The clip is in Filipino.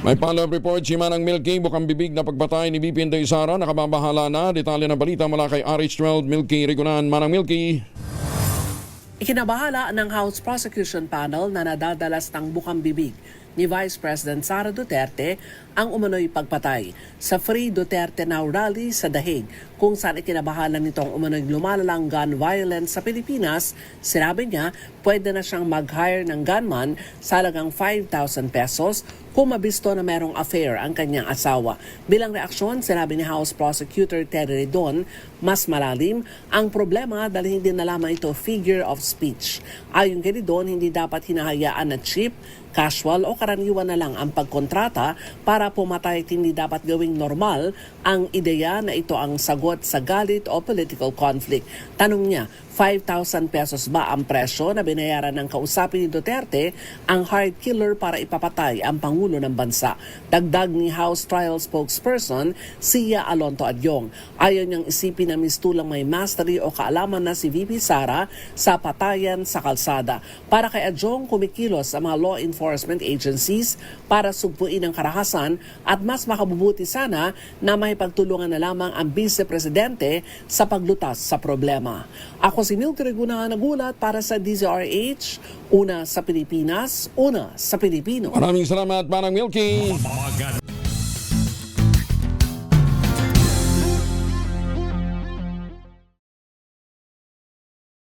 May follow-up report si Manang Milky, bukang bibig na pagpatay ni VP Inday Sara. Nakababahala na. Detalye ng balita mula kay RH12 Milky Rigunan. Manang Milky. Ikinabahala ng House Prosecution Panel na nadadalas ng bukang bibig ni Vice President Sara Duterte ang umano'y pagpatay sa Free Duterte Now rally sa Dahig, kung saan ikinabahala nitong umano'y lumalalang gun violence sa Pilipinas. Sinabi niya pwede na siyang mag-hire ng gunman sa halagang 5,000 pesos kung mabisto na merong affair ang kanyang asawa. Bilang reaksyon, sinabi ni House Prosecutor Terry Redon, mas malalim ang problema dahil hindi na lamang ito figure of speech. Ayon kay Redon, hindi dapat hinahayaan na cheap, casual o karaniwan na lang ang pagkontrata para pumatay at hindi dapat gawing normal ang ideya na ito ang sagot sa galit o political conflict. Tanong niya, 5,000 pesos ba ang presyo na binayaran ng kausapin ni Duterte ang hard killer para ipapatay ang Pangulo ng Bansa? Dagdag ni House Trial Spokesperson Sia Alonto Adyong. Ayaw niyang isipin na mistulang may mastery o kaalaman na si VP Sara sa patayan sa kalsada. Para kay Adyong, kumikilos ang mga law enforcement agencies para sugpuin ang karahasan at mas makabubuti sana na may pagtulungan na lamang ang Vice Presidente sa paglutas sa problema. Ako si Milky Rigunan, nagulat para sa DZRH, una sa Pilipinas, una sa Pilipino. Maraming salamat, Manang Milky.